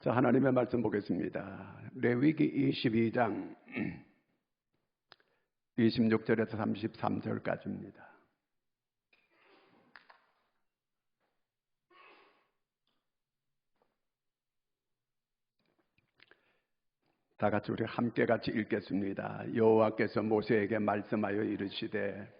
자, 하나님의 말씀 보겠습니다. 레위기 22장 26절에서 33절까지입니다. 다 같이 우리 함께 같이 읽겠습니다. 여호와께서 모세에게 말씀하여 이르시되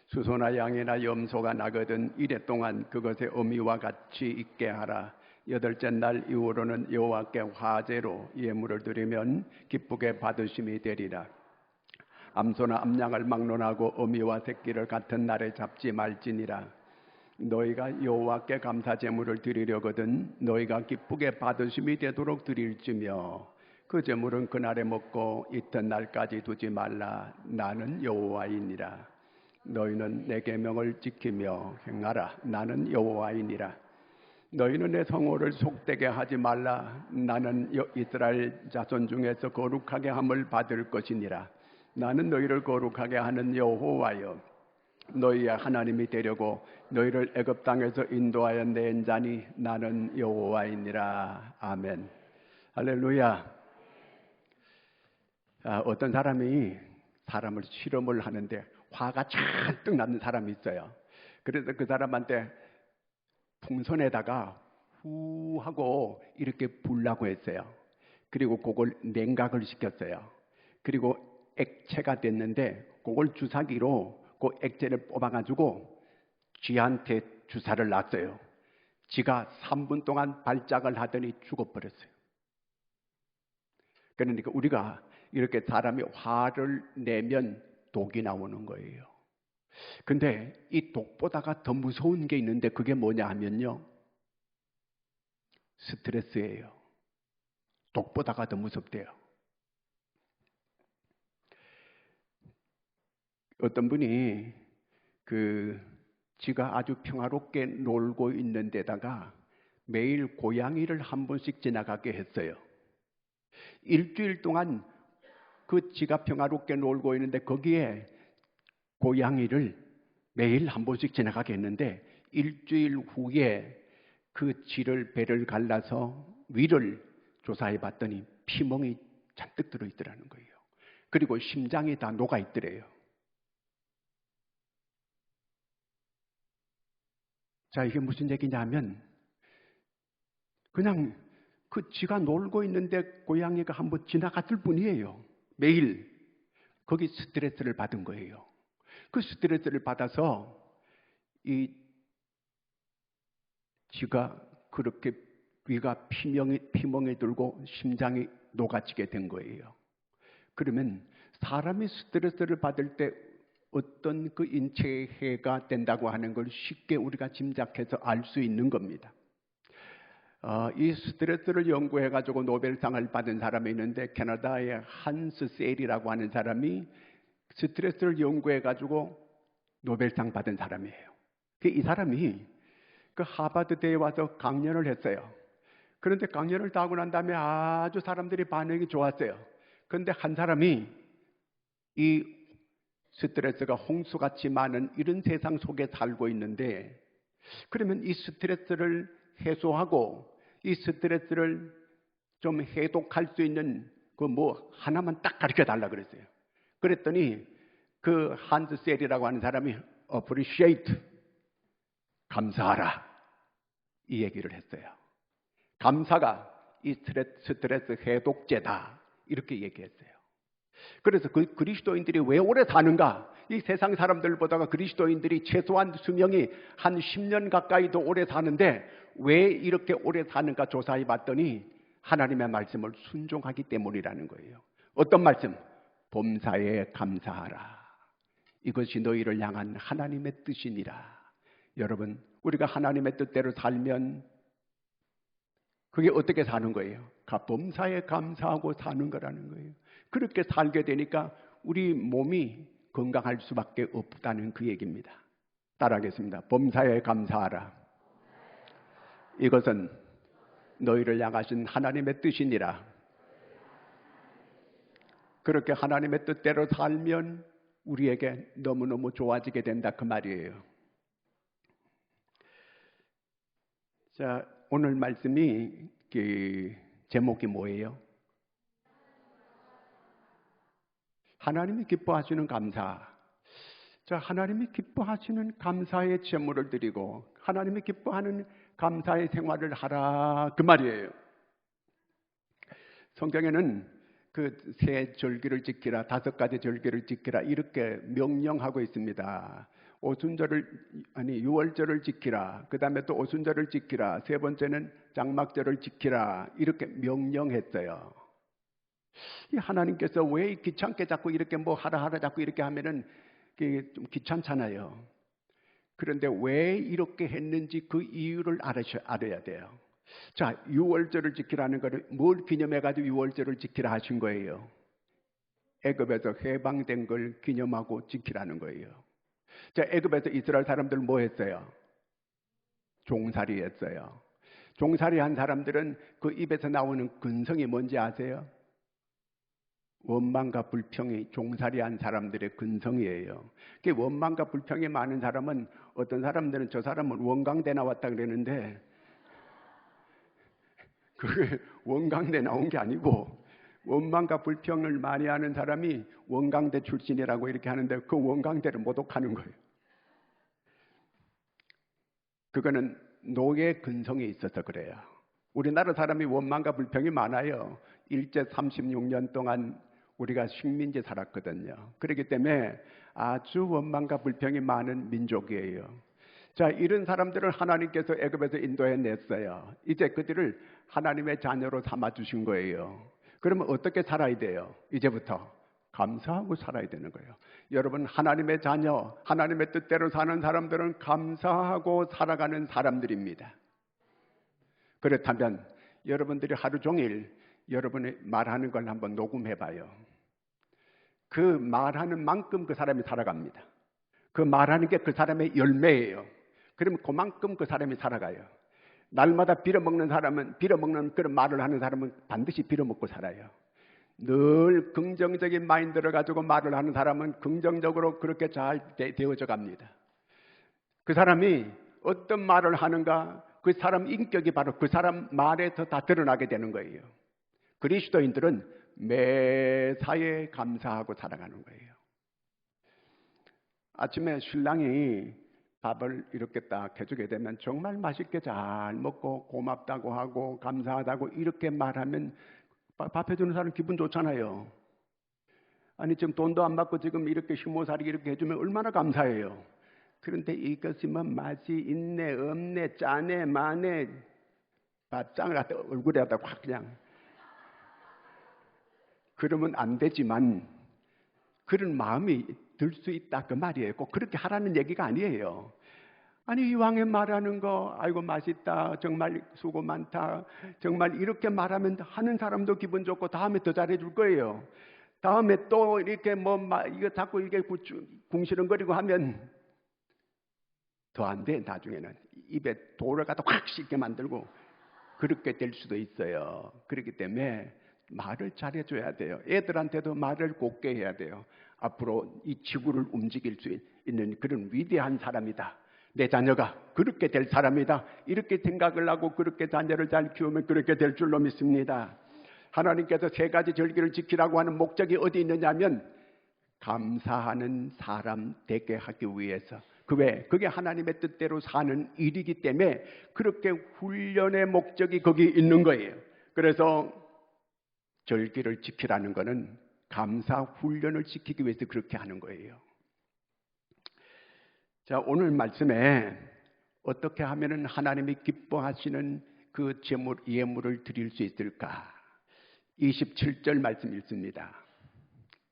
수소나 양이나 염소가 나거든 이래 동안 그것의 어미와 같이 있게 하라. 여덟째 날 이후로는 여호와께 화제로 예물을 드리면 기쁘게 받으심이 되리라. 암소나 암양을 막론하고 어미와 새끼를 같은 날에 잡지 말지니라. 너희가 여호와께 감사 제물을 드리려거든 너희가 기쁘게 받으심이 되도록 드릴지며 그 제물은 그날에 먹고 이튿날까지 두지 말라. 나는 여호와이니라. 너희는 내 계명을 지키며 행하라. 나는 여호와이니라. 너희는 내 성호를 속되게 하지 말라. 나는 이스라엘 자손 중에서 거룩하게 함을 받을 것이니라. 나는 너희를 거룩하게 하는 여호와여 너희의 하나님이 되려고 너희를 애굽 땅에서 인도하여 낸 자니 나는 여호와이니라. 아멘. 할렐루야. 어떤 사람이 사람을 실험을 하는데 화가 잔뜩 나는 사람이 있어요. 그래서 그 사람한테 풍선에다가 후 하고 이렇게 불라고 했어요. 그리고 그걸 냉각을 시켰어요. 그리고 액체가 됐는데 그걸 주사기로 그 액체를 뽑아가지고 쥐한테 주사를 놨어요. 쥐가 3분 동안 발작을 하더니 죽어버렸어요. 그러니까 우리가 이렇게 사람이 화를 내면 독이 나오는 거예요. 근데 이 독보다가 더 무서운 게 있는데 그게 뭐냐 하면요, 스트레스예요. 독보다가 더 무섭대요. 어떤 분이 지가 아주 평화롭게 놀고 있는 데다가 매일 고양이를 한 번씩 지나가게 했어요. 일주일 동안 그 지가 평화롭게 놀고 있는데 거기에 고양이를 매일 한 번씩 지나가게 했는데 일주일 후에 그 쥐를 배를 갈라서 위를 조사해 봤더니 피멍이 잔뜩 들어있더라는 거예요. 그리고 심장이 다 녹아있더래요. 자, 이게 무슨 얘기냐 하면 그냥 그 쥐가 놀고 있는데 고양이가 한번 지나갔을 뿐이에요. 매일 거기 스트레스를 받은 거예요. 그 스트레스를 받아서 이 쥐가 그렇게 위가 피멍이 들고 심장이 녹아지게 된 거예요. 그러면 사람이 스트레스를 받을 때 어떤 그 인체에 해가 된다고 하는 걸 쉽게 우리가 짐작해서 알 수 있는 겁니다. 이 스트레스를 연구해가지고 노벨상을 받은 사람이 있는데 캐나다의 한스 셀이라고 하는 사람이 스트레스를 연구해가지고 노벨상 받은 사람이에요. 이 사람이 그 하버드대에 와서 강연을 했어요. 그런데 강연을 다 하고 난 다음에 아주 사람들이 반응이 좋았어요. 그런데 한 사람이 이 스트레스가 홍수같이 많은 이런 세상 속에 살고 있는데 그러면 이 스트레스를 해소하고 이 스트레스를 좀 해독할 수 있는 그 뭐 하나만 딱 가르쳐 달라 그랬어요. 그랬더니 그 한스 셀이라고 하는 사람이 appreciate, 감사하라, 이 얘기를 했어요. 감사가 이 스트레스 해독제다, 이렇게 얘기했어요. 그래서 그 그리스도인들이 왜 오래 사는가? 이 세상 사람들보다가 그리스도인들이 최소한 수명이 한 10년 가까이 더 오래 사는데 왜 이렇게 오래 사는가 조사해 봤더니 하나님의 말씀을 순종하기 때문이라는 거예요. 어떤 말씀? 범사에 감사하라. 이것이 너희를 향한 하나님의 뜻이니라. 여러분, 우리가 하나님의 뜻대로 살면 그게 어떻게 사는 거예요? 범사에 감사하고 사는 거라는 거예요. 그렇게 살게 되니까 우리 몸이 건강할 수밖에 없다는 그 얘기입니다. 따라하겠습니다. 범사에 감사하라. 이것은 너희를 향하신 하나님의 뜻이니라. 그렇게 하나님의 뜻대로 살면 우리에게 너무너무 좋아지게 된다, 그 말이에요. 자, 오늘 말씀이 제목이 뭐예요? 하나님이 기뻐하시는 감사. 자, 하나님이 기뻐하시는 감사의 제물을 드리고 하나님이 기뻐하는 감사의 생활을 하라 그 말이에요. 성경에는 그 세 절기를 지키라, 5가지 절기를 지키라 이렇게 명령하고 있습니다. 유월절을 지키라, 그 다음에 또 오순절을 지키라, 세 번째는 장막절을 지키라 이렇게 명령했어요. 하나님께서 왜 귀찮게 자꾸 이렇게 뭐 하라 자꾸 이렇게 하면은 그게 좀 귀찮잖아요. 그런데 왜 이렇게 했는지 그 이유를 알아야 돼요. 자, 유월절을 지키라는 것을 뭘 기념해가지고 유월절을 지키라 하신 거예요? 애굽에서 해방된 걸 기념하고 지키라는 거예요. 자, 애굽에서 이스라엘 사람들 뭐 했어요? 종살이 했어요. 종살이 한 사람들은 그 입에서 나오는 근성이 뭔지 아세요? 원망과 불평이 종살이 한 사람들의 근성이에요. 그 원망과 불평이 많은 사람은 어떤 사람들은 저 사람은 원광대 나왔다 그러는데 그게 원광대 나온 게 아니고 원망과 불평을 많이 하는 사람이 원광대 출신이라고 이렇게 하는데 그 원광대를 모독하는 거예요. 그거는 노예 근성이 있어서 그래요. 우리나라 사람이 원망과 불평이 많아요. 일제 36년 동안 우리가 식민지 살았거든요. 그렇기 때문에 아주 원망과 불평이 많은 민족이에요. 자, 이런 사람들을 하나님께서 애굽에서 인도해냈어요. 이제 그들을 하나님의 자녀로 삼아주신 거예요. 그러면 어떻게 살아야 돼요? 이제부터 감사하고 살아야 되는 거예요. 여러분, 하나님의 자녀, 하나님의 뜻대로 사는 사람들은 감사하고 살아가는 사람들입니다. 그렇다면 여러분들이 하루 종일 여러분이 말하는 걸 한번 녹음해봐요. 그 말하는 만큼 그 사람이 살아갑니다. 그 말하는 게 그 사람의 열매예요. 그러면 그만큼 그 사람이 살아가요. 날마다 빌어먹는 사람은, 빌어먹는 그런 말을 하는 사람은 반드시 빌어먹고 살아요. 늘 긍정적인 마인드를 가지고 말을 하는 사람은 긍정적으로 그렇게 잘 되어져 갑니다. 그 사람이 어떤 말을 하는가, 그 사람 인격이 바로 그 사람 말에서 다 드러나게 되는 거예요. 그리스도인들은 매사에 감사하고 살아가는 거예요. 아침에 신랑이 밥을 이렇게 딱 해주게 되면 정말 맛있게 잘 먹고 고맙다고 하고 감사하다고 이렇게 말하면 밥 해주는 사람 기분 좋잖아요. 아니 지금 돈도 안 받고 지금 이렇게 식모살이 이렇게 해주면 얼마나 감사해요. 그런데 이것이 뭐 맛이 있네 없네 짜네 마네 바짱을 갖다 얼굴에 갖다 확 그냥 그러면 안 되지만 그런 마음이 들 수 있다 그 말이에요. 꼭 그렇게 하라는 얘기가 아니에요. 아니 이왕에 말하는 거 아이고 맛있다 정말 수고 많다 정말 이렇게 말하면 하는 사람도 기분 좋고 다음에 더 잘해줄 거예요. 다음에 또 이렇게 뭐 이거 자꾸 이렇게 궁시렁거리고 하면 더 안 돼. 나중에는 입에 돌을 갖다 확 씻게 만들고 그렇게 될 수도 있어요. 그렇기 때문에 말을 잘해줘야 돼요. 애들한테도 말을 곱게 해야 돼요. 앞으로 이 지구를 움직일 수 있는 그런 위대한 사람이다. 내 자녀가 그렇게 될 사람이다. 이렇게 생각을 하고 그렇게 자녀를 잘 키우면 그렇게 될 줄로 믿습니다. 하나님께서 3가지 절기를 지키라고 하는 목적이 어디 있느냐면 감사하는 사람 되게 하기 위해서. 그게 하나님의 뜻대로 사는 일이기 때문에 그렇게 훈련의 목적이 거기 있는 거예요. 그래서 절기를 지키라는 것은 감사 훈련을 지키기 위해서 그렇게 하는 거예요. 자, 오늘 말씀에 어떻게 하면 하나님이 기뻐하시는 그 제물, 예물을 드릴 수 있을까? 27절 말씀 읽습니다.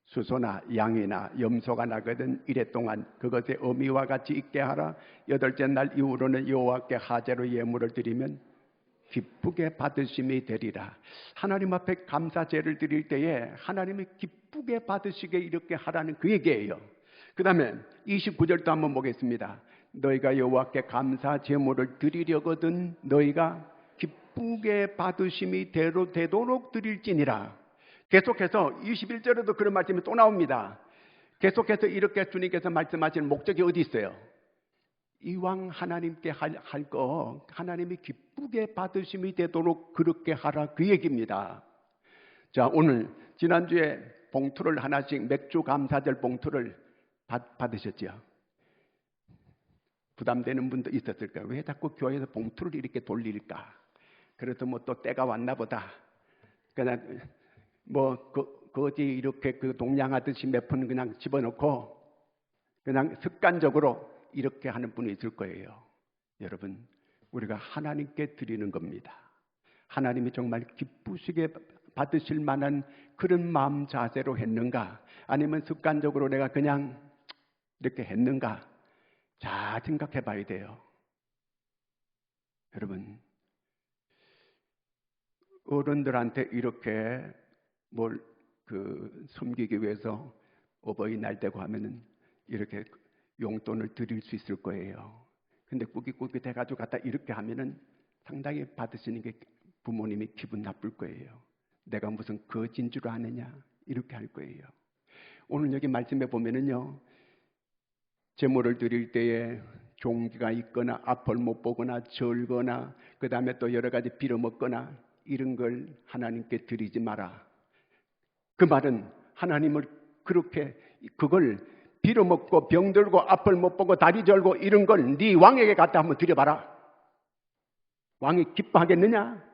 수소나 양이나 염소가 나거든 이래 동안 그것의 어미와 같이 있게 하라. 8째 날 이후로는 여호와께 화제로 예물을 드리면 기쁘게 받으심이 되리라. 하나님 앞에 감사제를 드릴 때에 하나님이 기쁘게 받으시게 이렇게 하라는 그 얘기예요. 그 다음에 29절도 한번 보겠습니다. 너희가 여호와께 감사 제물을 드리려거든 너희가 기쁘게 받으심이 되도록 드릴지니라. 계속해서 21절에도 그런 말씀이 또 나옵니다. 계속해서 이렇게 주님께서 말씀하시는 목적이 어디 있어요? 이왕 하나님께 할 거 하나님이 기쁘게 받으심이 되도록 그렇게 하라, 그 얘기입니다. 자, 오늘 지난주에 봉투를 하나씩, 맥주 감사절 봉투를 받으셨죠? 부담되는 분도 있었을 거예요. 왜 자꾸 교회에서 봉투를 이렇게 돌릴까? 그래도 뭐 또 때가 왔나 보다. 그냥 뭐 어디 이렇게 그 동냥하듯이 몇 푼 그냥 집어넣고 그냥 습관적으로 이렇게 하는 분이 있을 거예요. 여러분, 우리가 하나님께 드리는 겁니다. 하나님이 정말 기쁘시게 받으실 만한 그런 마음 자세로 했는가? 아니면 습관적으로 내가 그냥 이렇게 했는가? 잘 생각해 봐야 돼요. 여러분, 어른들한테 이렇게 뭘 섬기기 위해서 어버이날 되고 하면은 이렇게 용돈을 드릴 수 있을 거예요. 근데 꾸깃꾸깃 해가지고 갖다 이렇게 하면은 상당히 받으시는 게 부모님이 기분 나쁠 거예요. 내가 무슨 거진 줄 아느냐, 이렇게 할 거예요. 오늘 여기 말씀해 보면은요, 제물을 드릴 때에 종기가 있거나 앞을 못 보거나 절거나 그 다음에 또 여러 가지 빌어먹거나 이런 걸 하나님께 드리지 마라. 그 말은 하나님을 그렇게 그걸 빌어먹고 병들고 앞을 못 보고 다리 절고 이런 걸 네 왕에게 갖다 한번 드려봐라. 왕이 기뻐하겠느냐?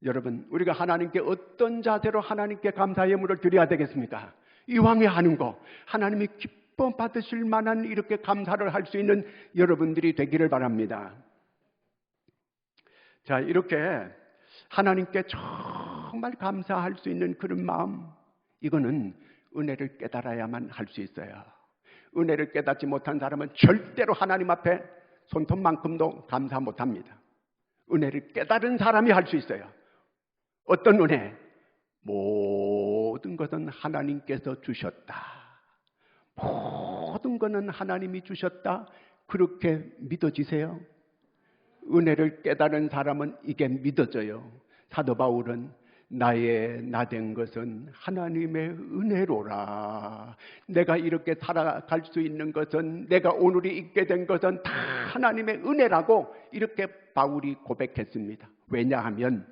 여러분, 우리가 하나님께 어떤 자세로 하나님께 감사 예물을 드려야 되겠습니까? 이 왕이 하는 거 하나님이 기뻐 받으실 만한 이렇게 감사를 할 수 있는 여러분들이 되기를 바랍니다. 자, 이렇게 하나님께 정말 감사할 수 있는 그런 마음, 이거는 은혜를 깨달아야만 할 수 있어요. 은혜를 깨닫지 못한 사람은 절대로 하나님 앞에 손톱만큼도 감사 못합니다. 은혜를 깨달은 사람이 할 수 있어요. 어떤 은혜? 모든 것은 하나님께서 주셨다. 모든 것은 하나님이 주셨다. 그렇게 믿어지세요? 은혜를 깨달은 사람은 이게 믿어져요. 사도 바울은 나의 나된 것은 하나님의 은혜로라. 내가 이렇게 살아갈 수 있는 것은, 내가 오늘이 있게 된 것은 다 하나님의 은혜라고 이렇게 바울이 고백했습니다. 왜냐하면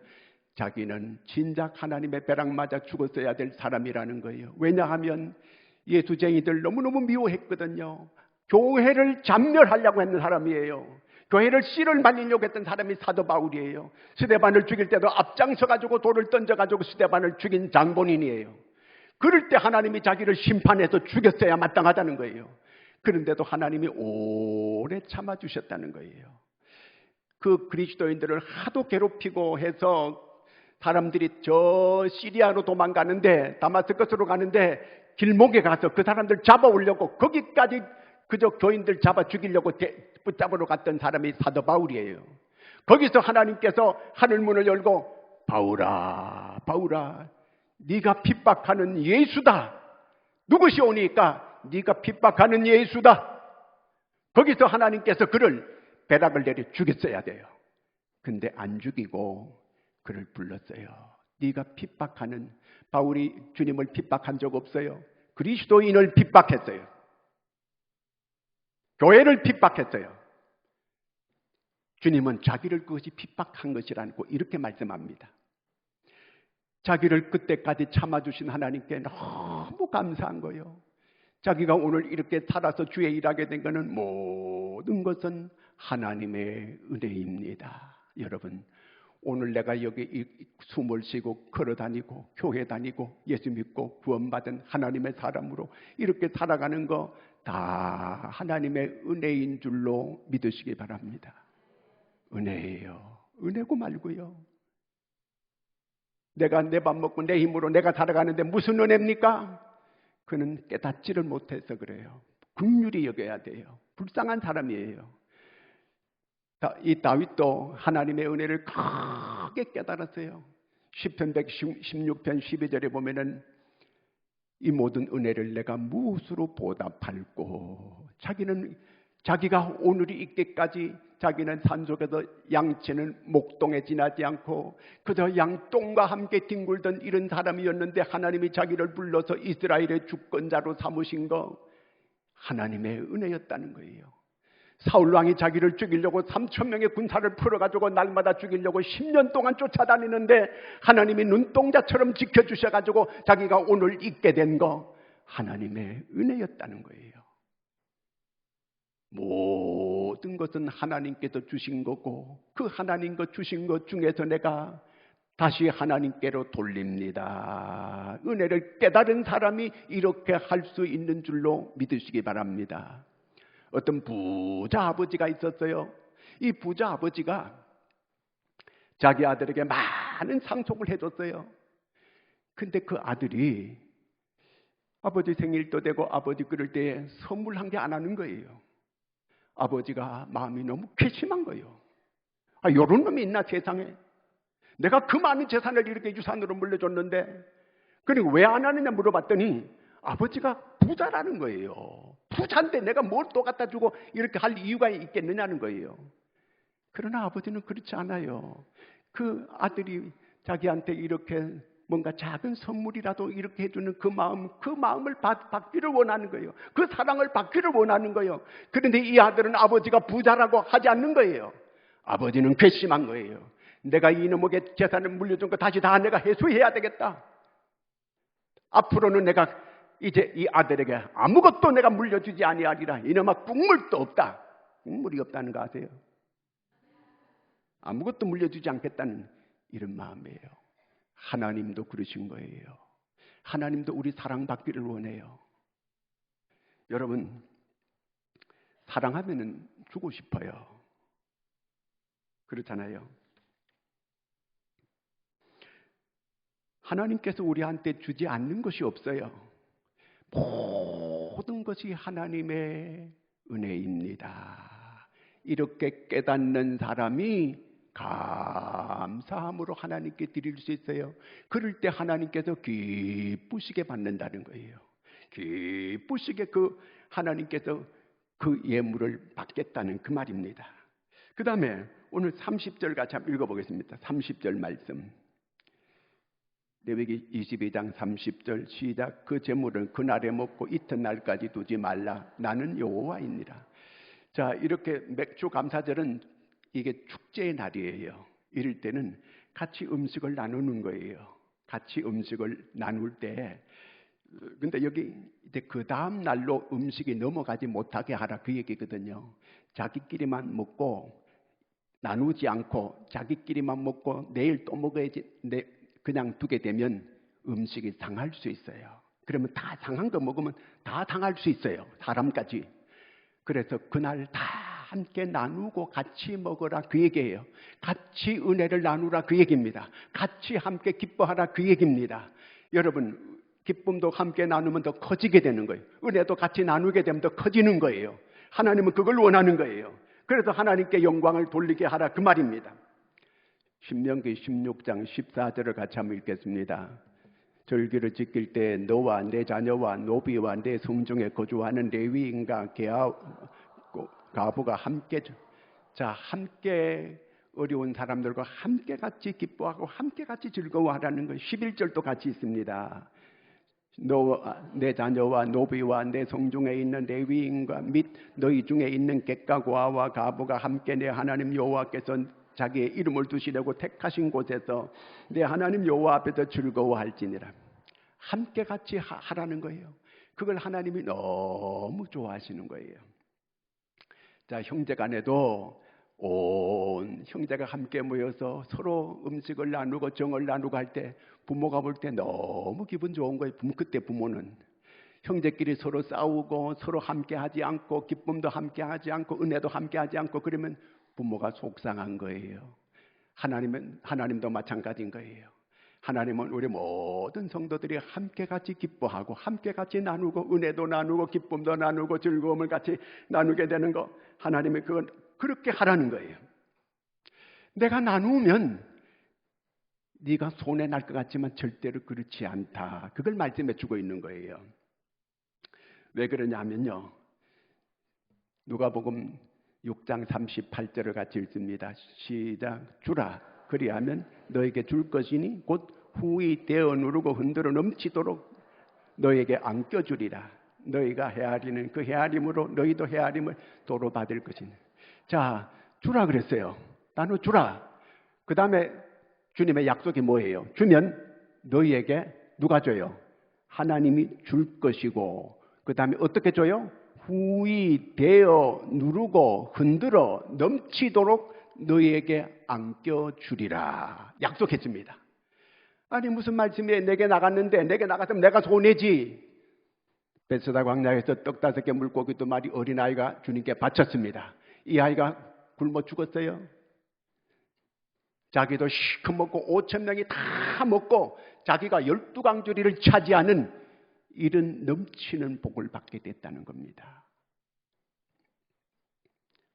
자기는 진작 하나님의 벼락 맞아 죽었어야 될 사람이라는 거예요. 왜냐하면 예수쟁이들 너무너무 미워했거든요. 교회를 잔멸하려고 했는 사람이에요. 교회를 씨를 말리려고 했던 사람이 사도 바울이에요. 스데반을 죽일 때도 앞장서가지고 돌을 던져가지고 스데반을 죽인 장본인이에요. 그럴 때 하나님이 자기를 심판해서 죽였어야 마땅하다는 거예요. 그런데도 하나님이 오래 참아주셨다는 거예요. 그 그리스도인들을 하도 괴롭히고 해서 사람들이 저 시리아로 도망가는데, 다마스커스로 가는데 길목에 가서 그 사람들 잡아오려고 거기까지 그저 교인들 잡아 죽이려고 붙잡으러 갔던 사람이 사도 바울이에요. 거기서 하나님께서 하늘문을 열고 바울아, 바울아, 네가 핍박하는 예수다. 누구시 오니까 네가 핍박하는 예수다. 거기서 하나님께서 그를 벼락을 내려 죽였어야 돼요. 근데 안 죽이고 그를 불렀어요. 네가 핍박하는, 바울이 주님을 핍박한 적 없어요. 그리스도인을 핍박했어요. 교회를 핍박했어요. 주님은 자기를 그것이 핍박한 것이라고 이렇게 말씀합니다. 자기를 그때까지 참아주신 하나님께 너무 감사한 거예요. 자기가 오늘 이렇게 살아서 주의 일하게 된 것은 모든 것은 하나님의 은혜입니다. 여러분, 오늘 내가 여기 숨을 쉬고 걸어다니고 교회 다니고 예수 믿고 구원받은 하나님의 사람으로 이렇게 살아가는 거 다 하나님의 은혜인 줄로 믿으시기 바랍니다. 은혜예요. 은혜고 말고요. 내가 내 밥 먹고 내 힘으로 내가 살아가는데 무슨 은혜입니까? 그는 깨닫지를 못해서 그래요. 긍휼히 여겨야 돼요. 불쌍한 사람이에요. 이 다윗도 하나님의 은혜를 크게 깨달았어요. 시편 116편 12절에 보면은 이 모든 은혜를 내가 무엇으로 보답할꼬. 자기가 오늘이 있기까지 자기는 산속에서 양치는 목동에 지나지 않고 그저 양똥과 함께 뒹굴던 이런 사람이었는데 하나님이 자기를 불러서 이스라엘의 주권자로 삼으신 거, 하나님의 은혜였다는 거예요. 사울왕이 자기를 죽이려고 3,000명의 군사를 풀어가지고 날마다 죽이려고 10년 동안 쫓아다니는데 하나님이 눈동자처럼 지켜주셔가지고 자기가 오늘 있게 된 거 하나님의 은혜였다는 거예요. 모든 것은 하나님께서 주신 거고 그 하나님께 주신 것 중에서 내가 다시 하나님께로 돌립니다. 은혜를 깨달은 사람이 이렇게 할 수 있는 줄로 믿으시기 바랍니다. 어떤 부자 아버지가 있었어요. 이 부자 아버지가 자기 아들에게 많은 상속을 해줬어요. 근데 그 아들이 아버지 생일도 되고 아버지 그럴 때 선물한 게 안 하는 거예요. 아버지가 마음이 너무 괘씸한 거예요. 이런 놈이 있나 세상에. 내가 그 많은 재산을 이렇게 유산으로 물려줬는데 그리고 왜 안 하느냐 물어봤더니 아버지가 부자라는 거예요. 부자인데 내가 뭘 또 갖다 주고 이렇게 할 이유가 있겠느냐는 거예요. 그러나 아버지는 그렇지 않아요. 그 아들이 자기한테 이렇게 뭔가 작은 선물이라도 이렇게 해주는 그 마음을 받기를 원하는 거예요. 그 사랑을 받기를 원하는 거예요. 그런데 이 아들은 아버지가 부자라고 하지 않는 거예요. 아버지는 괘씸한 거예요. 내가 이놈에게 재산을 물려준 거 다시 다 내가 회수해야 되겠다. 앞으로는 내가 이제 이 아들에게 아무것도 내가 물려주지 아니하리라. 이놈아 국물도 없다. 국물이 없다는 거 아세요? 아무것도 물려주지 않겠다는 이런 마음이에요. 하나님도 그러신 거예요. 하나님도 우리 사랑받기를 원해요. 여러분, 사랑하면은 주고 싶어요. 그렇잖아요. 하나님께서 우리한테 주지 않는 것이 없어요. 모든 것이 하나님의 은혜입니다. 이렇게 깨닫는 사람이 감사함으로 하나님께 드릴 수 있어요. 그럴 때 하나님께서 기쁘시게 받는다는 거예요. 기쁘시게 하나님께서 그 예물을 받겠다는 그 말입니다. 그 다음에 오늘 30절 같이 한번 읽어보겠습니다. 30절 말씀. 레위기 22장 30절 시작. 그 제물은 그날에 먹고 이튿날까지 두지 말라. 나는 여호와이니라. 자, 이렇게 맥주 감사절은 이게 축제의 날이에요. 이럴 때는 같이 음식을 나누는 거예요. 같이 음식을 나눌 때 근데 여기 이제 그 다음 날로 음식이 넘어가지 못하게 하라 그 얘기거든요. 자기끼리만 먹고 나누지 않고 자기끼리만 먹고 내일 또 먹어야지 그냥 두게 되면 음식이 상할 수 있어요. 그러면 다 상한 거 먹으면 다 상할 수 있어요. 사람까지. 그래서 그날 다 함께 나누고 같이 먹어라 그 얘기예요. 같이 은혜를 나누라 그 얘기입니다. 같이 함께 기뻐하라 그 얘기입니다. 여러분, 기쁨도 함께 나누면 더 커지게 되는 거예요. 은혜도 같이 나누게 되면 더 커지는 거예요. 하나님은 그걸 원하는 거예요. 그래서 하나님께 영광을 돌리게 하라 그 말입니다. 신명기 16장 14절을 같이 한번 읽겠습니다. 절기를 지킬 때 너와 내 자녀와 노비와 내 성중에 거주하는 레위인과 가부가 함께 함께 어려운 사람들과 함께 같이 기뻐하고 함께 같이 즐거워하라는 것. 11절도 같이 있습니다. 너와 내 자녀와 노비와 내 성중에 있는 레위인과 및 너희 중에 있는 객과 고아와 가부가 함께 내 하나님 여호와께서 자기의 이름을 두시려고 택하신 곳에서 내 하나님 여호와 앞에서 즐거워할지니라. 함께 같이 하라는 거예요. 그걸 하나님이 너무 좋아하시는 거예요. 자, 형제간에도 온 형제가 함께 모여서 서로 음식을 나누고 정을 나누고 할 때 부모가 볼 때 너무 기분 좋은 거예요. 그때 부모는 형제끼리 서로 싸우고 서로 함께 하지 않고 기쁨도 함께 하지 않고 은혜도 함께 하지 않고 그러면 부모가 속상한 거예요. 하나님도 마찬가지인 거예요. 하나님은 우리 모든 성도들이 함께 같이 기뻐하고 함께 같이 나누고 은혜도 나누고 기쁨도 나누고 즐거움을 같이 나누게 되는 거 하나님이 그건 그렇게 하라는 거예요. 내가 나누면 네가 손해 날 것 같지만 절대로 그렇지 않다. 그걸 말씀해 주고 있는 거예요. 왜 그러냐면요. 누가복음 6장 38절을 같이 읽습니다. 시작. 주라. 그리하면 너에게 줄 것이니 곧 후히 떼어 누르고 흔들어 넘치도록 너에게 안겨주리라. 너희가 헤아리는 그 헤아림으로 너희도 헤아림을 도로 받을 것이니. 자, 주라 그랬어요. 나눠 주라. 그 다음에 주님의 약속이 뭐예요? 주면 너희에게 누가 줘요? 하나님이 줄 것이고, 그 다음에 어떻게 줘요? 후이 되어 누르고 흔들어 넘치도록 너희에게 안겨주리라. 약속했습니다. 아니 무슨 말씀이에요? 내게 나갔는데 내게 나갔으면 내가 손해지. 베스다 광야에서 떡 5개 물고기 2마리 어린아이가 주님께 바쳤습니다. 이 아이가 굶어 죽었어요. 자기도 시큼 먹고 5,000명이 다 먹고 자기가 12강주리를 차지하는 이런 넘치는 복을 받게 됐다는 겁니다.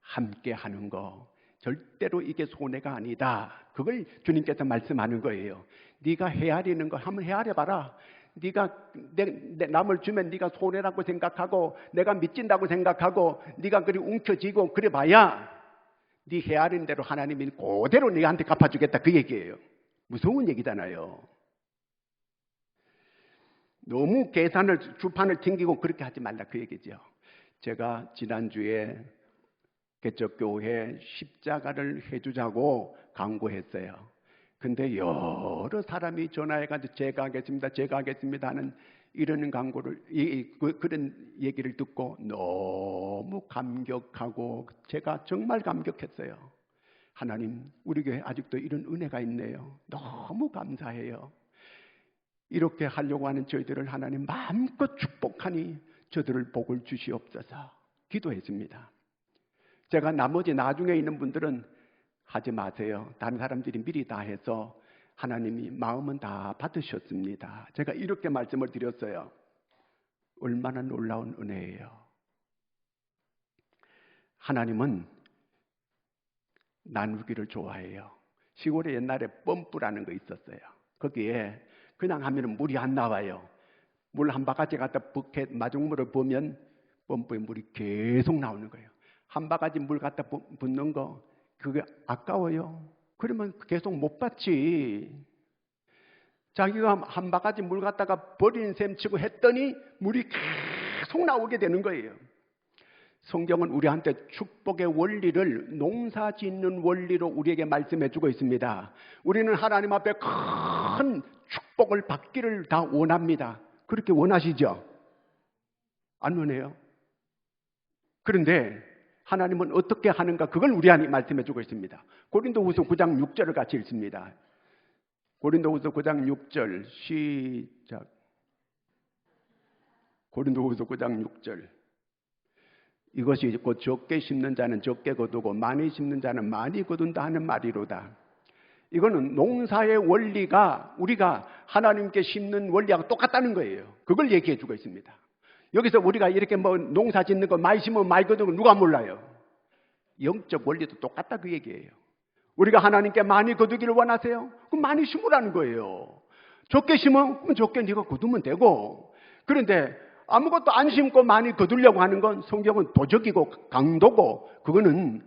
함께 하는 거 절대로 이게 손해가 아니다. 그걸 주님께서 말씀하는 거예요. 네가 헤아리는 거 한번 헤아려봐라. 네가 내 남을 주면 네가 손해라고 생각하고 내가 미친다고 생각하고 네가 그리 움켜쥐고 그래 봐야 네 헤아리는 대로 하나님이 그대로 네한테 갚아주겠다 그 얘기예요. 무서운 얘기잖아요. 너무 주판을 튕기고 그렇게 하지 말라 그 얘기죠. 제가 지난주에 개척교회 십자가를 해주자고 강구했어요. 근데 여러 사람이 전화해가지고 제가 하겠습니다 하는 이런 강구를 그런 얘기를 듣고 너무 감격하고 제가 정말 감격했어요. 하나님, 우리 교회 아직도 이런 은혜가 있네요. 너무 감사해요. 이렇게 하려고 하는 저희들을 하나님 마음껏 축복하니 저들을 복을 주시옵소서 기도했습니다. 제가 나중에 있는 분들은 하지 마세요. 다른 사람들이 미리 다 해서 하나님이 마음은 다 받으셨습니다. 제가 이렇게 말씀을 드렸어요. 얼마나 놀라운 은혜예요. 하나님은 나누기를 좋아해요. 시골에 옛날에 펌프라는 거 있었어요. 거기에 그냥 하면 물이 안 나와요. 물 한 바가지 갖다 버켓 마중물을 부으면 펌프에 물이 계속 나오는 거예요. 한 바가지 물 갖다 붓는 거 그게 아까워요. 그러면 계속 못 받지. 자기가 한 바가지 물 갖다가 버리는 셈 치고 했더니 물이 계속 나오게 되는 거예요. 성경은 우리한테 축복의 원리를 농사 짓는 원리로 우리에게 말씀해 주고 있습니다. 우리는 하나님 앞에 큰 축복을 받기를 다 원합니다. 그렇게 원하시죠? 안 원해요? 그런데 하나님은 어떻게 하는가 그걸 우리한테 말씀해 주고 있습니다. 고린도후서 9장 6절을 같이 읽습니다. 고린도후서 9장 6절 시작. 고린도후서 9장 6절. 이것이 곧 적게 심는 자는 적게 거두고 많이 심는 자는 많이 거둔다 하는 말이로다. 이거는 농사의 원리가 우리가 하나님께 심는 원리하고 똑같다는 거예요. 그걸 얘기해 주고 있습니다. 여기서 우리가 이렇게 뭐 농사 짓는 거 많이 심으면 많이 거두는 거 누가 몰라요? 영적 원리도 똑같다 그 얘기예요. 우리가 하나님께 많이 거두기를 원하세요? 그럼 많이 심으라는 거예요. 적게 심으면 그럼 적게 네가 거두면 되고. 그런데 아무것도 안 심고 많이 거두려고 하는 건 성경은 도적이고 강도고 그거는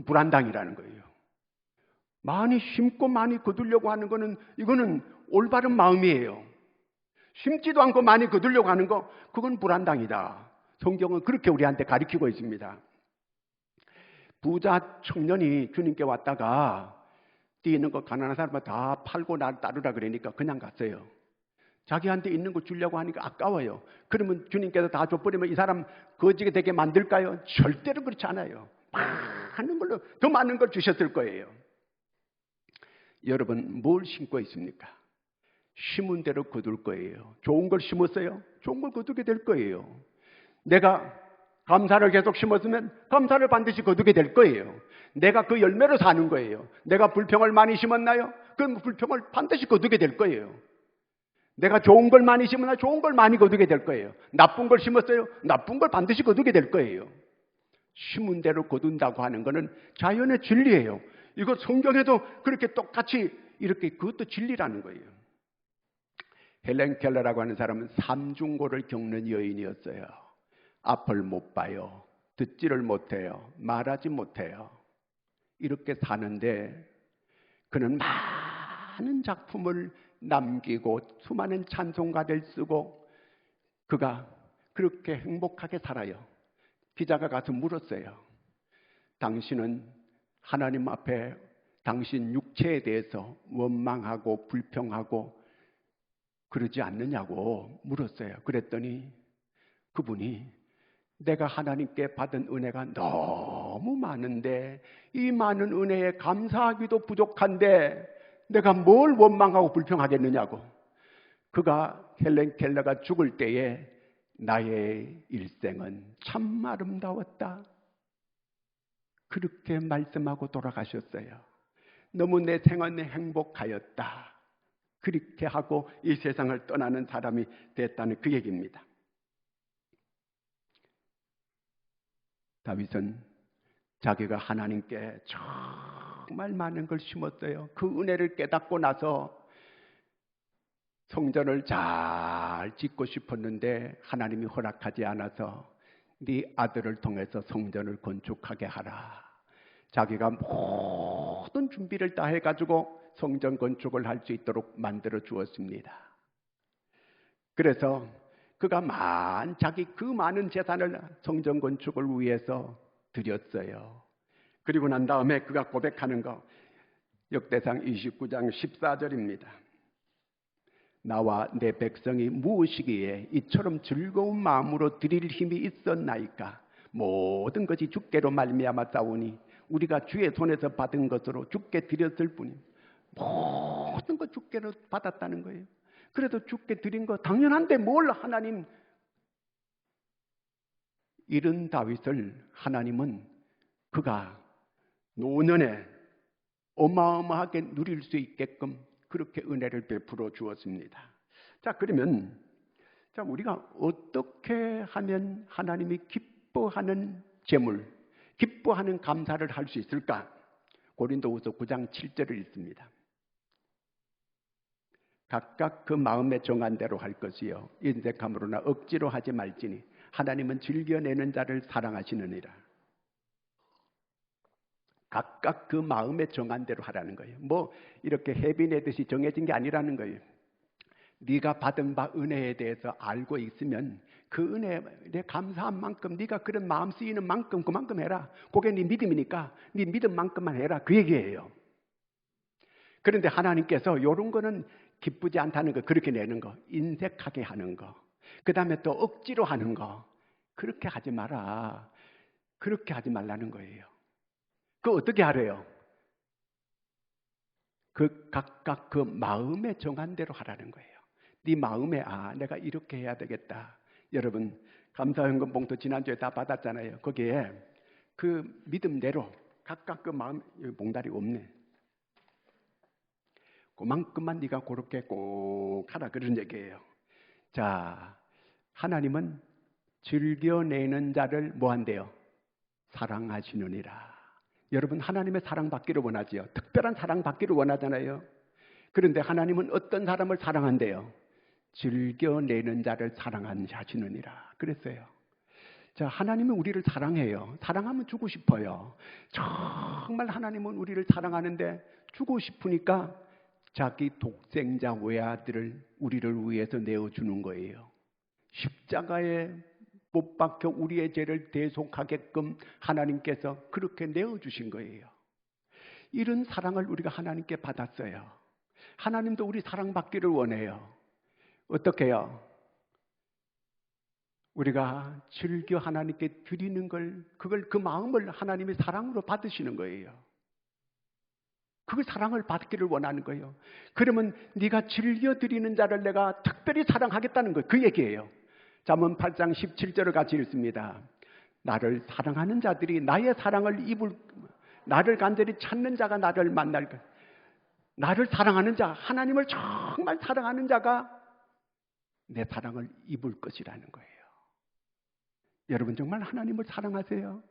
불안당이라는 거예요. 많이 심고 많이 거두려고 하는 거는 이거는 올바른 마음이에요. 심지도 않고 많이 거두려고 하는 거 그건 불안당이다. 성경은 그렇게 우리한테 가르치고 있습니다. 부자 청년이 주님께 왔다가 뒤에 있는 거 가난한 사람은 다 팔고 나를 따르라 그러니까 그냥 갔어요. 자기한테 있는 거 주려고 하니까 아까워요. 그러면 주님께서 다 줘버리면 이 사람 거지게 되게 만들까요? 절대로 그렇지 않아요. 많은 걸로 더 많은 걸 주셨을 거예요. 여러분 뭘 심고 있습니까? 심은 대로 거둘 거예요. 좋은 걸 심었어요? 좋은 걸 거두게 될 거예요. 내가 감사를 계속 심었으면 감사를 반드시 거두게 될 거예요. 내가 그 열매로 사는 거예요. 내가 불평을 많이 심었나요? 그럼 불평을 반드시 거두게 될 거예요. 내가 좋은 걸 많이 심으나 좋은 걸 많이 거두게 될 거예요. 나쁜 걸 심었어요? 나쁜 걸 반드시 거두게 될 거예요. 심은 대로 거둔다고 하는 것은 자연의 진리예요. 이거 성경에도 그렇게 똑같이 이렇게 그것도 진리라는 거예요. 헬렌 켈러라고 하는 사람은 삼중고를 겪는 여인이었어요. 앞을 못 봐요. 듣지를 못해요. 말하지 못해요. 이렇게 사는데 그는 많은 작품을 남기고 수많은 찬송가를 쓰고 그가 그렇게 행복하게 살아요. 기자가 가서 물었어요. 당신은 하나님 앞에 당신 육체에 대해서 원망하고 불평하고 그러지 않느냐고 물었어요. 그랬더니 그분이 내가 하나님께 받은 은혜가 너무 많은데 이 많은 은혜에 감사하기도 부족한데 내가 뭘 원망하고 불평하겠느냐고. 그가 헬렌 켈러가 죽을 때에 나의 일생은 참 아름다웠다. 그렇게 말씀하고 돌아가셨어요. 너무 내 생은 행복하였다. 그렇게 하고 이 세상을 떠나는 사람이 됐다는 그 얘기입니다. 다윗은 자기가 하나님께 정말 많은 걸 심었어요. 그 은혜를 깨닫고 나서 성전을 잘 짓고 싶었는데 하나님이 허락하지 않아서 네 아들을 통해서 성전을 건축하게 하라. 자기가 모든 준비를 다 해가지고 성전 건축을 할 수 있도록 만들어 주었습니다. 그래서 그가 자기 그 많은 재산을 성전 건축을 위해서 드렸어요. 그리고 난 다음에 그가 고백하는 거 역대상 29장 14절입니다. 나와 내 백성이 무엇이기에 이처럼 즐거운 마음으로 드릴 힘이 있었나이까. 모든 것이 주께로 말미암아 싸우니 우리가 주의 손에서 받은 것으로 주께 드렸을 뿐이 모든 것 주께로 받았다는 거예요. 그래도 주께 드린 거 당연한데 뭘 하나님. 이런 다윗을 하나님은 그가 노년에 어마어마하게 누릴 수 있게끔 그렇게 은혜를 베풀어 주었습니다. 자, 그러면 우리가 어떻게 하면 하나님이 기뻐하는 제물, 기뻐하는 감사를 할 수 있을까? 고린도후서 9장 7절을 읽습니다. 각각 그 마음에 정한 대로 할 것이요 인색함으로나 억지로 하지 말지니 하나님은 즐겨내는 자를 사랑하시느니라. 각각 그 마음에 정한 대로 하라는 거예요. 뭐 이렇게 해비 내듯이 정해진 게 아니라는 거예요. 네가 받은 바 은혜에 대해서 알고 있으면 그 은혜에 감사한 만큼 네가 그런 마음 쓰이는 만큼 그만큼 해라. 그게 네 믿음이니까 네 믿음만큼만 해라. 그 얘기예요. 그런데 하나님께서 이런 거는 기쁘지 않다는 거, 그렇게 내는 거, 인색하게 하는 거, 그 다음에 또 억지로 하는 거, 그렇게 하지 마라. 그렇게 하지 말라는 거예요. 그 어떻게 하래요? 그 각각 그 마음에 정한 대로 하라는 거예요. 네 마음에 내가 이렇게 해야 되겠다. 여러분 감사헌금 봉투 지난주에 다 받았잖아요. 거기에 그 믿음대로 각각 그 마음, 봉다리 없네. 그만큼만 네가 그렇게 꼭 하라 그런 얘기예요. 자, 하나님은 즐겨내는 자를 뭐 한대요? 사랑하시느니라. 여러분 하나님의 사랑받기를 원하지요. 특별한 사랑받기를 원하잖아요. 그런데 하나님은 어떤 사람을 사랑한대요? 즐겨내는 자를 사랑하시느니라 그랬어요. 자, 하나님은 우리를 사랑해요. 사랑하면 주고 싶어요. 정말 하나님은 우리를 사랑하는데 주고 싶으니까 자기 독생자 외아들을 우리를 위해서 내어주는 거예요. 십자가에 못 박혀 우리의 죄를 대속하게끔 하나님께서 그렇게 내어주신 거예요. 이런 사랑을 우리가 하나님께 받았어요. 하나님도 우리 사랑받기를 원해요. 어떻게 해요? 우리가 즐겨 하나님께 드리는 그 마음을 하나님의 사랑으로 받으시는 거예요. 그 사랑을 받기를 원하는 거예요. 그러면 네가 즐겨 드리는 자를 내가 특별히 사랑하겠다는 거예요. 그 얘기예요. 잠언 8장 17절을 같이 읽습니다. 나를 사랑하는 자들이 나의 사랑을 나를 간절히 찾는 자가 나를 만날 거예요. 나를 사랑하는 자, 하나님을 정말 사랑하는 자가 내 사랑을 입을 것이라는 거예요. 여러분 정말 하나님을 사랑하세요?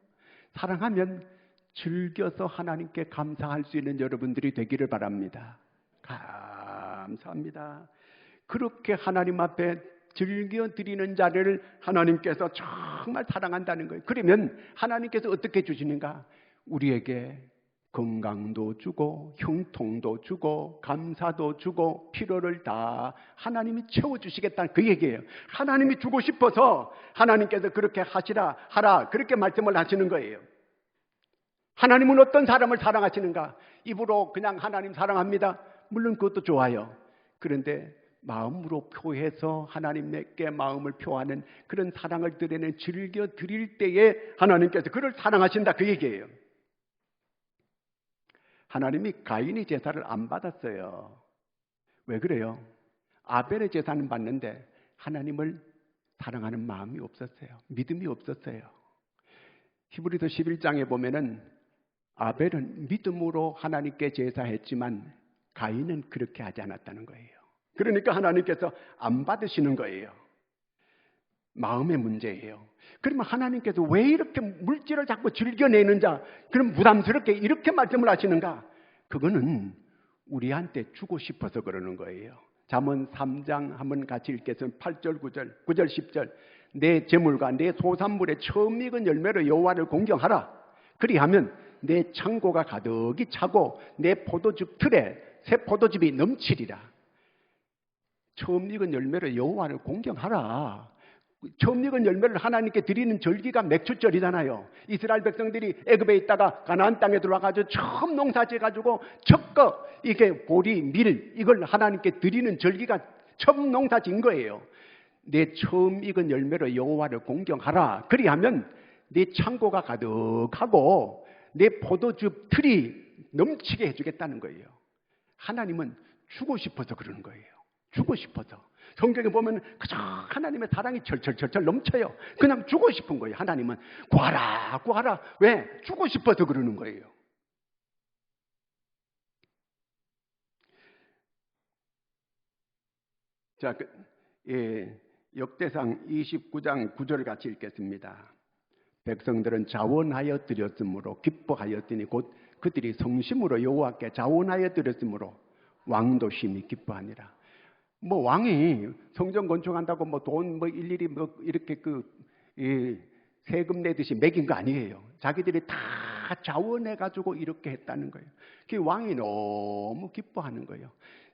사랑하면 즐겨서 하나님께 감사할 수 있는 여러분들이 되기를 바랍니다. 감사합니다. 그렇게 하나님 앞에 즐겨 드리는 자를 하나님께서 정말 사랑한다는 거예요. 그러면 하나님께서 어떻게 주시는가? 우리에게 건강도 주고 형통도 주고 감사도 주고 필요를 다 하나님이 채워주시겠다는 그 얘기예요. 하나님이 주고 싶어서 하나님께서 그렇게 하라 그렇게 말씀을 하시는 거예요. 하나님은 어떤 사람을 사랑하시는가? 입으로 그냥 하나님 사랑합니다. 물론 그것도 좋아요. 그런데 마음으로 표해서 하나님께 마음을 표하는 그런 사랑을 드리는 즐겨 드릴 때에 하나님께서 그를 사랑하신다 그 얘기예요. 하나님이 가인의 제사를 안 받았어요. 왜 그래요? 아벨의 제사는 받는데 하나님을 사랑하는 마음이 없었어요. 믿음이 없었어요. 히브리서 11장에 보면은 아벨은 믿음으로 하나님께 제사했지만 가인은 그렇게 하지 않았다는 거예요. 그러니까 하나님께서 안 받으시는 거예요. 마음의 문제예요. 그러면 하나님께서 왜 이렇게 물질을 자꾸 즐겨내는지, 그럼 부담스럽게 이렇게 말씀을 하시는가? 그거는 우리한테 주고 싶어서 그러는 거예요. 잠언 3장 한번 같이 읽겠습니다. 8절, 9절, 9절, 10절. 내 재물과 내 소산물의 처음 익은 열매로 여호와를 공경하라. 그리하면 내 창고가 가득히 차고 내 포도즙 틀에 새 포도즙이 넘치리라. 처음 익은 열매로 여호와를 공경하라. 처음 익은 열매를 하나님께 드리는 절기가 맥추절이잖아요. 이스라엘 백성들이 애굽에 있다가 가나안 땅에 들어와가지고 처음 농사지어가지고 첫거 이게 보리, 밀 이걸 하나님께 드리는 절기가 처음 농사진 거예요. 내 처음 익은 열매로 여호와를 공경하라. 그리하면 내 창고가 가득하고 내 포도즙 틀이 넘치게 해주겠다는 거예요. 하나님은 주고 싶어서 그러는 거예요. 주고 싶어서. 성경에 보면 그저 하나님의 사랑이 철철철철 넘쳐요. 그냥 주고 싶은 거예요. 하나님은 구하라 구하라. 왜? 주고 싶어서 그러는 거예요. 자, 역대상 29장 9절 같이 읽겠습니다. 백성들은 자원하여 드렸으므로 기뻐하였더니 곧 그들이 성심으로 여호와께 자원하여 드렸으므로 왕도 심히 기뻐하니라. 뭐 왕이 성전 건축한다고 뭐 돈 뭐 일일이 뭐 이렇게 세금 내듯이 매긴 거 아니에요. 자기들이 다 자원해 가지고 이렇게 했다는 거예요. 그 왕이 너무 기뻐하는 거예요.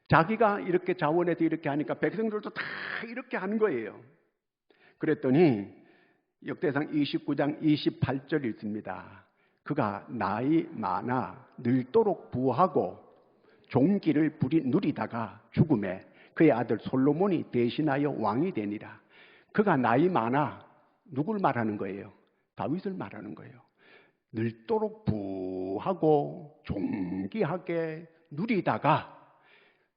자기가 이렇게 자원해서 이렇게 하니까 백성들도 다 이렇게 하는 거예요. 그랬더니 역대상 29장 28절 읽습니다. 그가 나이 많아 늙도록 부하고 종기를 누리다가 죽음에 그의 아들 솔로몬이 대신하여 왕이 되니라. 그가 나이 많아 누굴 말하는 거예요? 다윗을 말하는 거예요. 늙도록 부하고 존귀하게 누리다가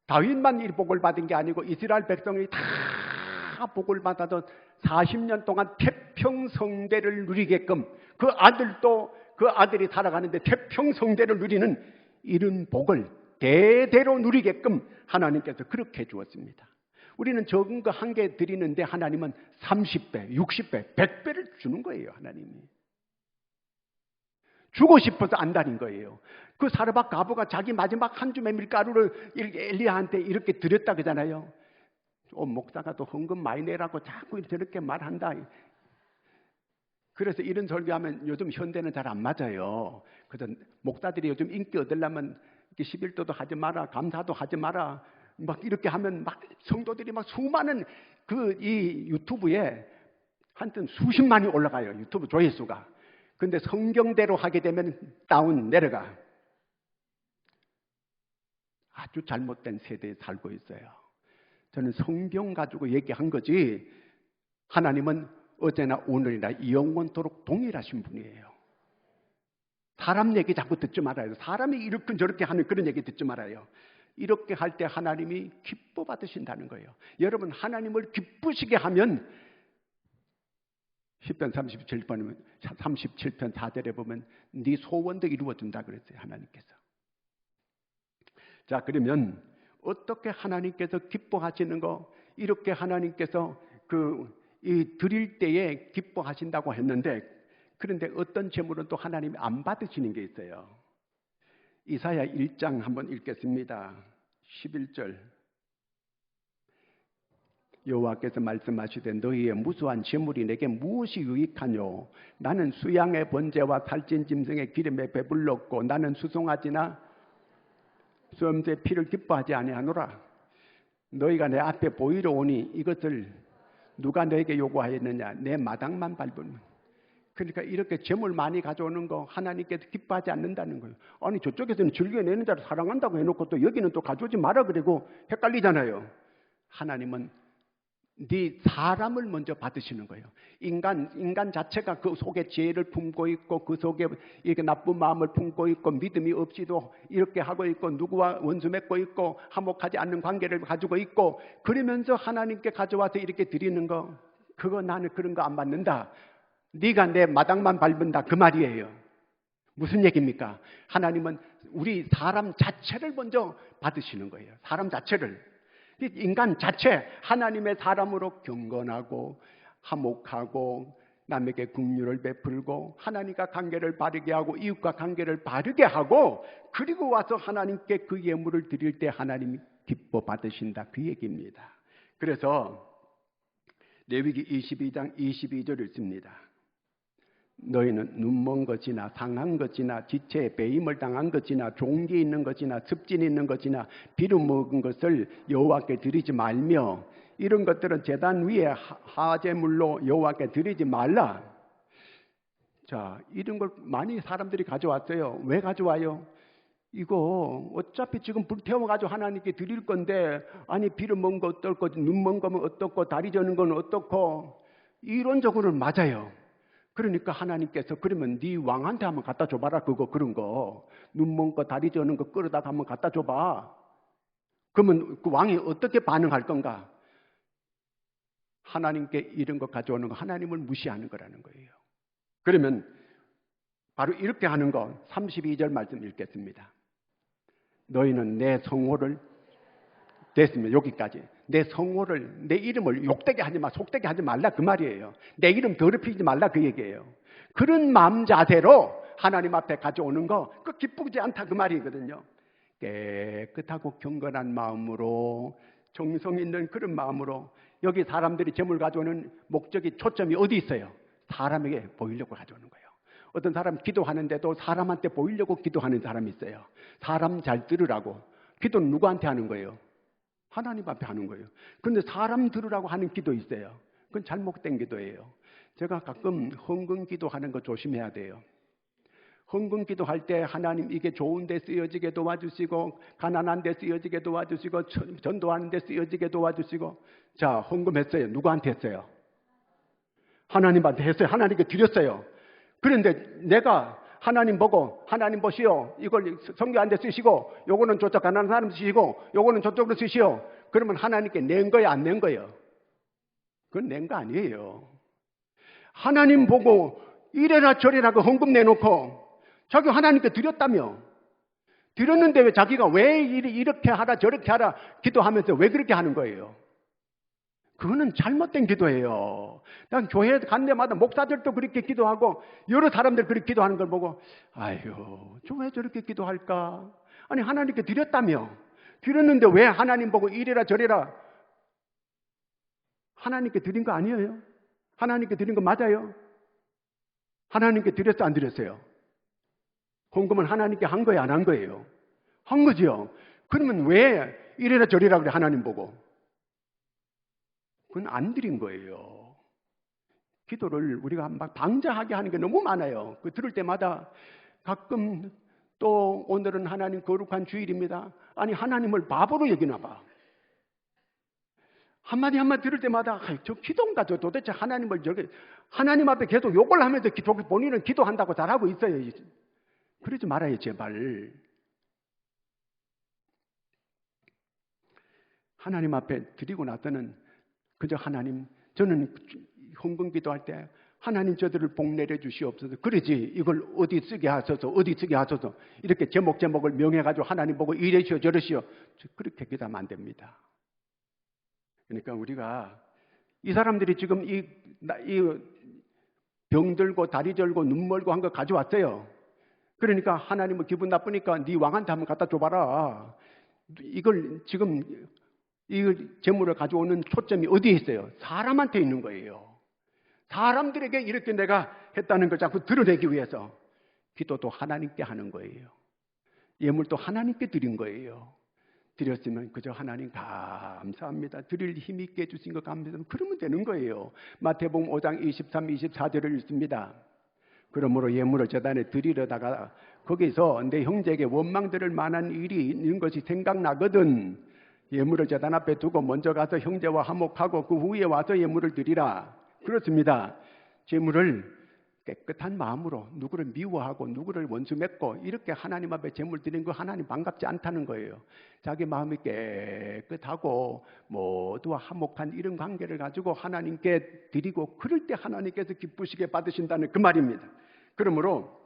다윗만 이 복을 받은 게 아니고 이스라엘 백성이 다 복을 받아서 40년 동안 태평성대를 누리게끔 그 아들도 그 아들이 살아가는데 태평성대를 누리는 이런 복을 대대로 누리게끔 하나님께서 그렇게 주었습니다. 우리는 적은 거 한 개 드리는데 하나님은 30배, 60배, 100배를 주는 거예요. 하나님이. 주고 싶어서 안다는 거예요. 그 사르밧 가부가 자기 마지막 한 줌의 밀가루를 엘리야한테 이렇게 드렸다 그러잖아요. 목사가 또 헌금 많이 내라고 자꾸 저렇게 말한다. 그래서 이런 설교하면 요즘 현대는 잘 안 맞아요. 그래서 목사들이 요즘 인기 얻으려면 11도도 하지 마라, 감사도 하지 마라, 막 이렇게 하면 막 성도들이 막 수많은 이 유튜브에 한편 수십만이 올라가요. 유튜브 조회수가. 근데 성경대로 하게 되면 내려가. 아주 잘못된 세대에 살고 있어요. 저는 성경 가지고 얘기한 거지 하나님은 어제나 오늘이나 영원토록 동일하신 분이에요. 사람 얘기 자꾸 듣지 말아요. 사람이 이렇게 저렇게 하는 그런 얘기 듣지 말아요. 이렇게 할 때 하나님이 기뻐 받으신다는 거예요. 여러분 하나님을 기쁘시게 하면 10편 37편 4절에 보면 네 소원도 이루어준다 그랬어요. 하나님께서. 자, 그러면 어떻게 하나님께서 기뻐하시는 거, 이렇게 하나님께서 이 드릴 때에 기뻐하신다고 했는데, 그런데 어떤 제물은 또 하나님이 안 받으시는 게 있어요. 이사야 1장 한번 읽겠습니다. 11절. 여호와께서 말씀하시되 너희의 무수한 재물이 내게 무엇이 유익하뇨? 나는 수양의 번제와 살찐 짐승의 기름에 배불렀고 나는 수송아지나 수염새 피를 기뻐하지 아니하노라. 너희가 내 앞에 보이러 오니 이것을 누가 너에게 요구하였느냐? 내 마당만 밟으면. 그러니까 이렇게 재물 많이 가져오는 거 하나님께서 기뻐하지 않는다는 거예요. 아니 저쪽에서는 즐겨내는 자를 사랑한다고 해놓고 또 여기는 또 가져오지 마라 그리고 헷갈리잖아요. 하나님은 네 사람을 먼저 받으시는 거예요. 인간 자체가 그 속에 죄를 품고 있고 그 속에 이렇게 나쁜 마음을 품고 있고 믿음이 없이도 이렇게 하고 있고 누구와 원수 맺고 있고 화목하지 않는 관계를 가지고 있고 그러면서 하나님께 가져와서 이렇게 드리는 거 그거 나는 그런 거 안 받는다. 네가 내 마당만 밟은다 그 말이에요. 무슨 얘기입니까? 하나님은 우리 사람 자체를 먼저 받으시는 거예요. 사람 자체를. 인간 자체 하나님의 사람으로 경건하고 화목하고 남에게 긍휼을 베풀고 하나님과 관계를 바르게 하고 이웃과 관계를 바르게 하고 그리고 와서 하나님께 그 예물을 드릴 때 하나님이 기뻐 받으신다 그 얘기입니다. 그래서 레위기 22장 22절을 씁니다. 너희는 눈먼 것이나 상한 것이나 지체에 배임을 당한 것이나 종기 있는 것이나 습진 있는 것이나 비름 먹은 것을 여호와께 드리지 말며 이런 것들은 제단 위에 화제물로 여호와께 드리지 말라. 자, 이런 걸 많이 사람들이 가져왔어요. 왜 가져와요? 이거 어차피 지금 불태워가지고 하나님께 드릴 건데 아니 비름 먹은 거 어떻고 눈 먼 거면 어떻고 다리 저는 건 어떻고 이론적으로는 맞아요. 그러니까 하나님께서 그러면 네 왕한테 한번 갖다 줘봐라 그런 거 눈 먼 거 다리 저는 거 끌어다가 한번 갖다 줘봐. 그러면 그 왕이 어떻게 반응할 건가? 하나님께 이런 거 가져오는 거 하나님을 무시하는 거라는 거예요. 그러면 바로 이렇게 하는 거 32절 말씀 읽겠습니다. 너희는 내 성호를 됐습니다. 여기까지. 내 성호를 내 이름을 욕되게 하지 마 속되게 하지 말라 그 말이에요. 내 이름 더럽히지 말라 그 얘기예요. 그런 마음 자세로 하나님 앞에 가져오는 거 그 기쁘지 않다 그 말이거든요. 깨끗하고 경건한 마음으로 정성 있는 그런 마음으로 여기 사람들이 재물 가져오는 목적이 초점이 어디 있어요? 사람에게 보이려고 가져오는 거예요. 어떤 사람 기도하는데도 사람한테 보이려고 기도하는 사람이 있어요. 사람 잘 들으라고. 기도는 누구한테 하는 거예요? 하나님 앞에 하는 거예요. 그런데 사람 들으라고 하는 기도 있어요. 그건 잘못된 기도예요. 제가 가끔 헌금 기도하는 거 조심해야 돼요. 헌금 기도할 때 하나님 이게 좋은 데 쓰여지게 도와주시고 가난한 데 쓰여지게 도와주시고 전도하는 데 쓰여지게 도와주시고 자 헌금했어요. 누구한테 했어요? 하나님한테 했어요. 하나님께 드렸어요. 그런데 내가 하나님 보고 하나님 보시오. 이걸 선교하는 데 쓰시고 요거는 저쪽 가난한 사람 쓰시고 요거는 저쪽으로 쓰시오. 그러면 하나님께 낸 거야 안 낸 거예요? 그건 낸 거 아니에요. 하나님 보고 이래라 저래라 그 헌금 내놓고 자기 하나님께 드렸다며. 드렸는데 왜 자기가 왜 이렇게 하라 저렇게 하라 기도하면서 왜 그렇게 하는 거예요? 그거는 잘못된 기도예요. 난 교회 간 데마다 목사들도 그렇게 기도하고 여러 사람들 그렇게 기도하는 걸 보고 아유, 저 왜 저렇게 기도할까? 아니 하나님께 드렸다며. 드렸는데 왜 하나님 보고 이래라 저래라. 하나님께 드린 거 아니에요? 하나님께 드린 거 맞아요? 하나님께 드렸어 안 드렸어요? 헌금은 하나님께 한 거예요 안 한 거예요? 한 거죠. 그러면 왜 이래라 저래라 그래 하나님 보고? 그건 안 드린 거예요. 기도를 우리가 막 방자하게 하는 게 너무 많아요. 그 들을 때마다 가끔 또 오늘은 하나님 거룩한 주일입니다. 아니 하나님을 바보로 여기나 봐. 한마디 한마디 들을 때마다 저 기도인가 저 도대체 하나님을 저기 하나님 앞에 계속 욕을 하면서 본인은 기도한다고 잘하고 있어요. 그러지 말아요 제발. 하나님 앞에 드리고 나서는 그저 하나님 저는 헌금 기도할 때 하나님 저들을 복 내려 주시옵소서. 그러지 이걸 어디 쓰게 하소서 어디 쓰게 하소서 이렇게 제목을 명해가지고 하나님 보고 이러시오 저러시오 그렇게 기도하면 안 됩니다. 그러니까 우리가 이 사람들이 지금 이 병들고 다리 절고 눈 멀고 한 거 가져왔어요. 그러니까 하나님은 기분 나쁘니까 네 왕한테 한번 갖다 줘봐라. 이걸 지금 이 재물을 가져오는 초점이 어디에 있어요? 사람한테 있는 거예요. 사람들에게 이렇게 내가 했다는 걸 자꾸 드러내기 위해서 기도도 하나님께 하는 거예요. 예물도 하나님께 드린 거예요. 드렸으면 그저 하나님 감사합니다. 드릴 힘 있게 해주신 거 감사합니다. 그러면 되는 거예요. 마태복음 5장 23, 24절을 읽습니다. 그러므로 예물을 제단에 드리려다가 거기서 내 형제에게 원망 들을 만한 일이 있는 것이 생각나거든 예물을 제단 앞에 두고 먼저 가서 형제와 화목하고 그 후에 와서 예물을 드리라. 그렇습니다. 제물을 깨끗한 마음으로 누구를 미워하고 누구를 원수 맺고 이렇게 하나님 앞에 제물 드리는 거 하나님 반갑지 않다는 거예요. 자기 마음이 깨끗하고 모두와 화목한 이런 관계를 가지고 하나님께 드리고 그럴 때 하나님께서 기쁘시게 받으신다는 그 말입니다. 그러므로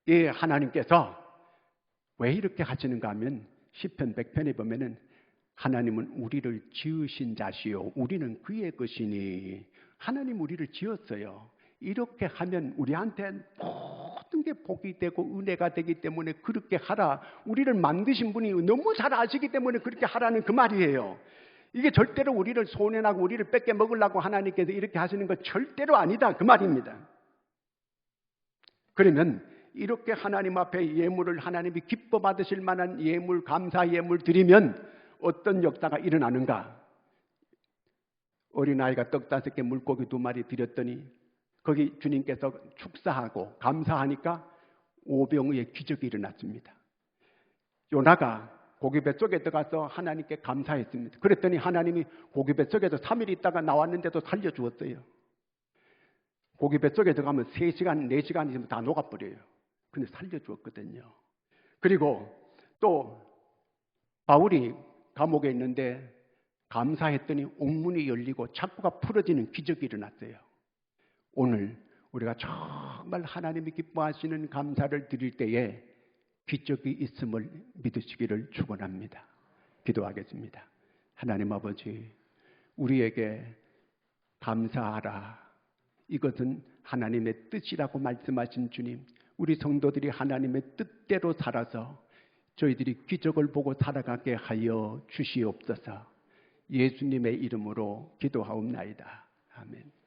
이 하나님께서 왜 이렇게 하시는가 하면 시편 100편에 보면은 하나님은 우리를 지으신 자시요 우리는 그의 것이니 하나님 우리를 지었어요. 이렇게 하면 우리한테 모든 게 복이 되고 은혜가 되기 때문에 그렇게 하라. 우리를 만드신 분이 너무 잘 아시기 때문에 그렇게 하라는 그 말이에요. 이게 절대로 우리를 손해나고 우리를 뺏겨 먹으려고 하나님께서 이렇게 하시는 건 절대로 아니다 그 말입니다. 그러면 이렇게 하나님 앞에 예물을 하나님이 기뻐 받으실 만한 예물, 감사 예물 드리면 어떤 역사가 일어나는가? 어린아이가 떡 5개 물고기 2마리 드렸더니 거기 주님께서 축사하고 감사하니까 오병이의 기적이 일어났습니다. 요나가 고기배 속에 들어가서 하나님께 감사했습니다. 그랬더니 하나님이 고기배 속에서 3일 있다가 나왔는데도 살려주었어요. 고기배 속에 들어가면 3시간, 4시간 있으면 다 녹아버려요. 근데 살려주었거든요. 그리고 또 바울이 감옥에 있는데 감사했더니 옥문이 열리고 창고가 풀어지는 기적이 일어났어요. 오늘 우리가 정말 하나님이 기뻐하시는 감사를 드릴 때에 기적이 있음을 믿으시기를 축원합니다. 기도하겠습니다. 하나님 아버지, 우리에게 감사하라. 이것은 하나님의 뜻이라고 말씀하신 주님, 우리 성도들이 하나님의 뜻대로 살아서 저희들이 기적을 보고 살아가게 하여 주시옵소서. 예수님의 이름으로 기도하옵나이다. 아멘.